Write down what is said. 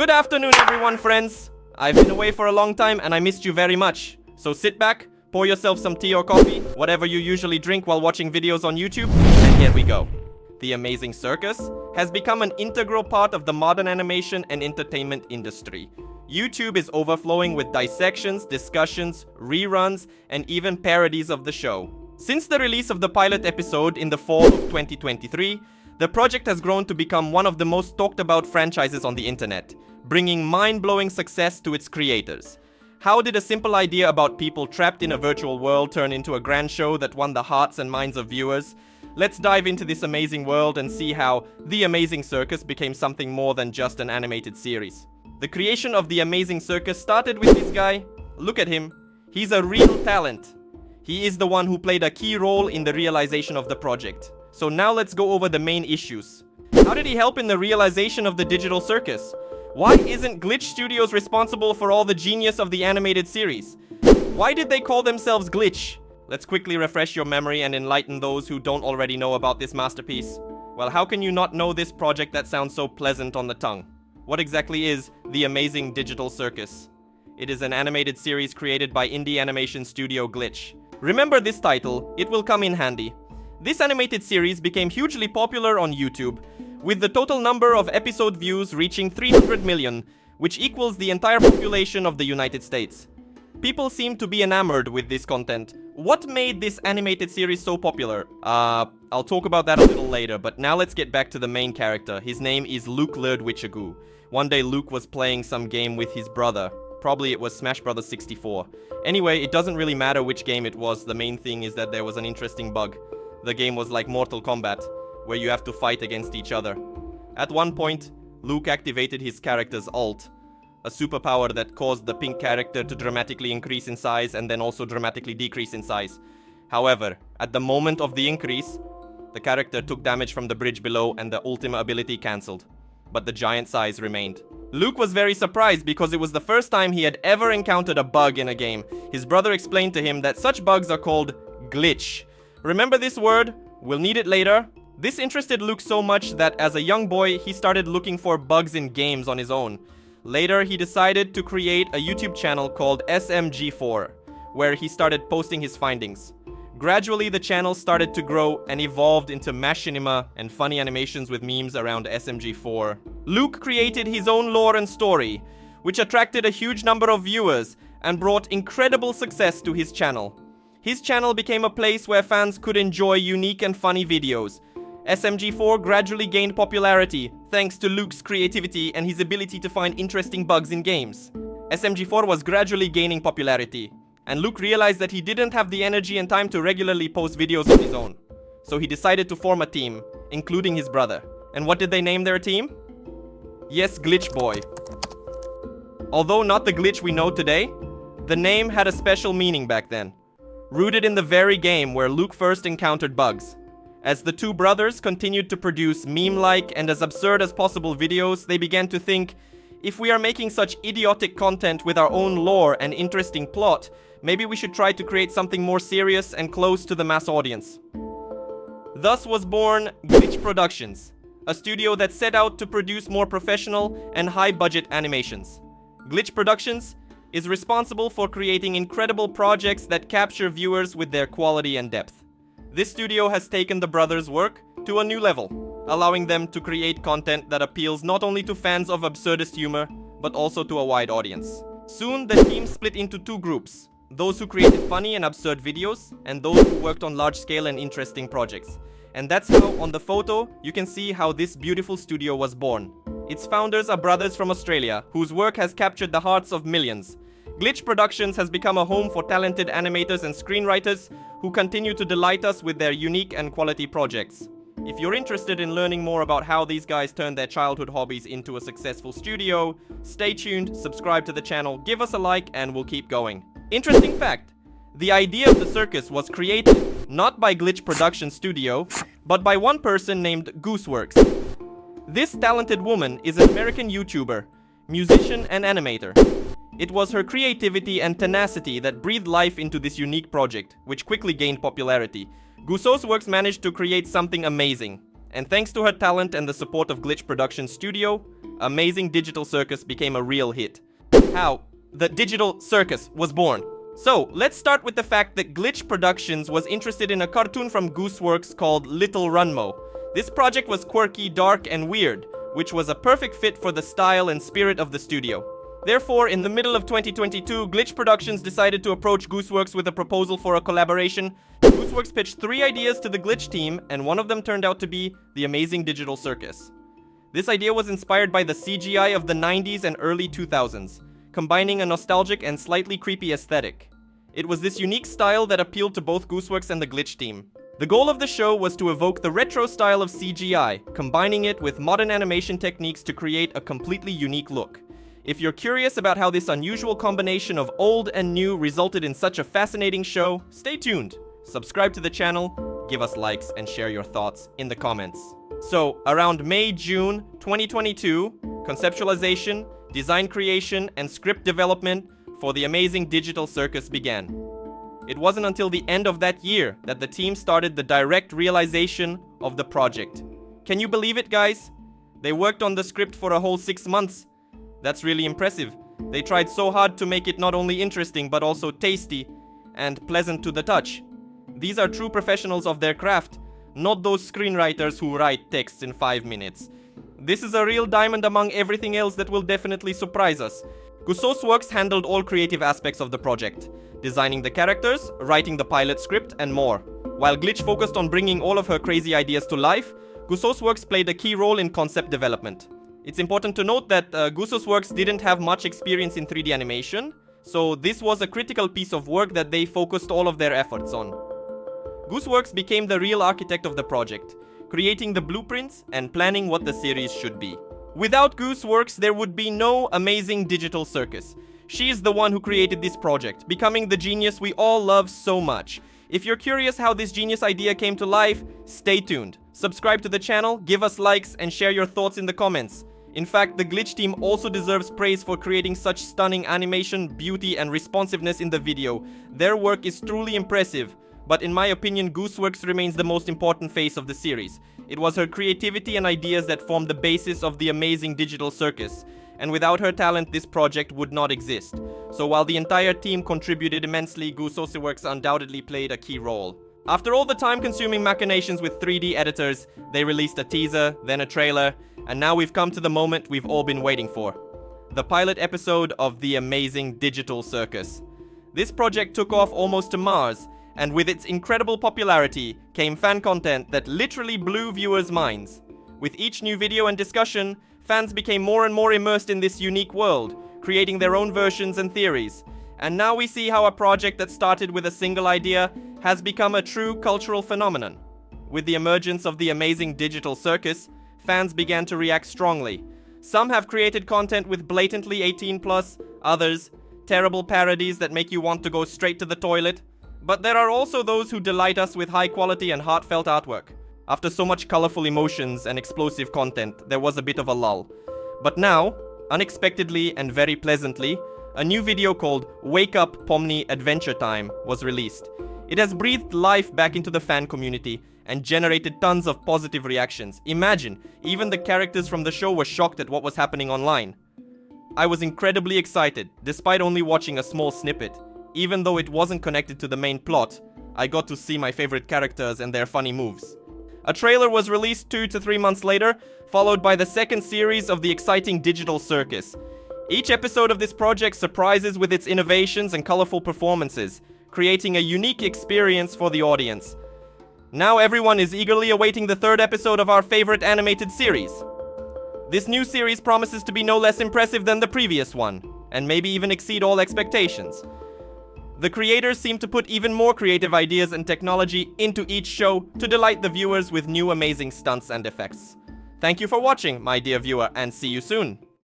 Good afternoon, everyone, friends. I've been away for a long time and I missed you very much. So sit back, pour yourself some tea or coffee, whatever you usually drink while watching videos on YouTube, and here we go. The Amazing Circus has become an integral part of the modern animation and entertainment industry. YouTube is overflowing with dissections, discussions, reruns, and even parodies of the show. Since the release of the pilot episode in the fall of 2023, the project has grown to become one of the most talked about franchises on the internet, bringing mind-blowing success to its creators. How did a simple idea about people trapped in a virtual world turn into a grand show that won the hearts and minds of viewers? Let's dive into this amazing world and see how The Amazing Circus became something more than just an animated series. The creation of The Amazing Circus started with this guy. Look at him. He's a real talent. He is the one who played a key role in the realization of the project. So now let's go over the main issues. How did he help in the realization of the Digital Circus? Why isn't Glitch Studios responsible for all the genius of the animated series? Why did they call themselves Glitch? Let's quickly refresh your memory and enlighten those who don't already know about this masterpiece. Well, how can you not know this project that sounds so pleasant on the tongue? What exactly is The Amazing Digital Circus? It is an animated series created by indie animation studio Glitch. Remember this title, it will come in handy. This animated series became hugely popular on YouTube, with the total number of episode views reaching 300 million, which equals the entire population of the United States. People seem to be enamored with this content. What made this animated series so popular? I'll talk about that a little later, but now let's get back to the main character. His name is Luke Lerdwichagu. One day Luke was playing some game with his brother. Probably it was Smash Bros. 64. Anyway, it doesn't really matter which game it was, the main thing is that there was an interesting bug. The game was like Mortal Kombat, where you have to fight against each other. At one point, Luke activated his character's ult, a superpower that caused the pink character to dramatically increase in size and then also dramatically decrease in size. However, at the moment of the increase, the character took damage from the bridge below and the ultimate ability cancelled, but the giant size remained. Luke was very surprised because it was the first time he had ever encountered a bug in a game. His brother explained to him that such bugs are called glitch. Remember this word? We'll need it later. This interested Luke so much that as a young boy, he started looking for bugs in games on his own. Later, he decided to create a YouTube channel called SMG4, where he started posting his findings. Gradually, the channel started to grow and evolved into machinima and funny animations with memes around SMG4. Luke created his own lore and story, which attracted a huge number of viewers and brought incredible success to his channel. His channel became a place where fans could enjoy unique and funny videos. SMG4 gradually gained popularity thanks to Luke's creativity and his ability to find interesting bugs in games. SMG4 was gradually gaining popularity, and Luke realized that he didn't have the energy and time to regularly post videos on his own. So he decided to form a team, including his brother. And what did they name their team? Yes, Glitch Boy. Although not the Glitch we know today, the name had a special meaning back then, rooted in the very game where Luke first encountered bugs. As the two brothers continued to produce meme-like and as absurd as possible videos, they began to think, if we are making such idiotic content with our own lore and interesting plot, maybe we should try to create something more serious and close to the mass audience. Thus was born Glitch Productions, a studio that set out to produce more professional and high-budget animations. Glitch Productions is responsible for creating incredible projects that capture viewers with their quality and depth. This studio has taken the brothers' work to a new level, allowing them to create content that appeals not only to fans of absurdist humor, but also to a wide audience. Soon, the team split into two groups, those who created funny and absurd videos, and those who worked on large-scale and interesting projects. And that's how, on the photo, you can see how this beautiful studio was born. Its founders are brothers from Australia, whose work has captured the hearts of millions. Glitch Productions has become a home for talented animators and screenwriters who continue to delight us with their unique and quality projects. If you're interested in learning more about how these guys turned their childhood hobbies into a successful studio, stay tuned, subscribe to the channel, give us a like, and we'll keep going. Interesting fact, the idea of the circus was created not by Glitch Production Studio, but by one person named Gooseworx. This talented woman is an American YouTuber, musician, and animator. It was her creativity and tenacity that breathed life into this unique project, which quickly gained popularity. Gooseworx managed to create something amazing, and thanks to her talent and the support of Glitch Production Studio, Amazing Digital Circus became a real hit. How the Digital Circus was born. So, let's start with the fact that Glitch Productions was interested in a cartoon from Gooseworx called Little Runmo. This project was quirky, dark, and weird, which was a perfect fit for the style and spirit of the studio. Therefore, in the middle of 2022, Glitch Productions decided to approach Gooseworx with a proposal for a collaboration. Gooseworx pitched 3 ideas to the Glitch team, and one of them turned out to be the Amazing Digital Circus. This idea was inspired by the CGI of the 90s and early 2000s, combining a nostalgic and slightly creepy aesthetic. It was this unique style that appealed to both Gooseworx and the Glitch team. The goal of the show was to evoke the retro style of CGI, combining it with modern animation techniques to create a completely unique look. If you're curious about how this unusual combination of old and new resulted in such a fascinating show, stay tuned. Subscribe to the channel, give us likes, and share your thoughts in the comments. So, around May-June 2022, conceptualization, design creation, and script development for the Amazing Digital Circus began. It wasn't until the end of that year that the team started the direct realization of the project. Can you believe it, guys? They worked on the script for a whole 6 months. That's really impressive. They tried so hard to make it not only interesting but also tasty and pleasant to the touch. These are true professionals of their craft, not those screenwriters who write texts in 5 minutes. This is a real diamond among everything else that will definitely surprise us. Gooseworx handled all creative aspects of the project, designing the characters, writing the pilot script, and more. While Glitch focused on bringing all of her crazy ideas to life, Gooseworx played a key role in concept development. It's important to note that Gooseworx didn't have much experience in 3D animation, so this was a critical piece of work that they focused all of their efforts on. Gooseworx became the real architect of the project, creating the blueprints and planning what the series should be. Without Gooseworx, there would be no Amazing Digital Circus. She is the one who created this project, becoming the genius we all love so much. If you're curious how this genius idea came to life, stay tuned. Subscribe to the channel, give us likes, and share your thoughts in the comments. In fact, the Glitch team also deserves praise for creating such stunning animation, beauty, and responsiveness in the video. Their work is truly impressive. But in my opinion, Gooseworx remains the most important face of the series. It was her creativity and ideas that formed the basis of the Amazing Digital Circus, and without her talent, this project would not exist. So while the entire team contributed immensely, Gooseworx undoubtedly played a key role. After all the time-consuming machinations with 3D editors, they released a teaser, then a trailer, and now we've come to the moment we've all been waiting for. The pilot episode of the Amazing Digital Circus. This project took off almost to Mars, and with its incredible popularity came fan content that literally blew viewers' minds. With each new video and discussion, fans became more and more immersed in this unique world, creating their own versions and theories. And now we see how a project that started with a single idea has become a true cultural phenomenon. With the emergence of the Amazing Digital Circus, fans began to react strongly. Some have created content with blatantly 18+, others, terrible parodies that make you want to go straight to the toilet. But there are also those who delight us with high quality and heartfelt artwork. After so much colorful emotions and explosive content, there was a bit of a lull. But now, unexpectedly and very pleasantly, a new video called Wake Up Pomni Adventure Time was released. It has breathed life back into the fan community and generated tons of positive reactions. Imagine, even the characters from the show were shocked at what was happening online. I was incredibly excited, despite only watching a small snippet. Even though it wasn't connected to the main plot, I got to see my favorite characters and their funny moves. A trailer was released 2 to 3 months later, followed by the second series of the exciting Digital Circus. Each episode of this project surprises with its innovations and colorful performances, creating a unique experience for the audience. Now everyone is eagerly awaiting the third episode of our favorite animated series. This new series promises to be no less impressive than the previous one, and maybe even exceed all expectations. The creators seem to put even more creative ideas and technology into each show to delight the viewers with new amazing stunts and effects. Thank you for watching, my dear viewer, and see you soon!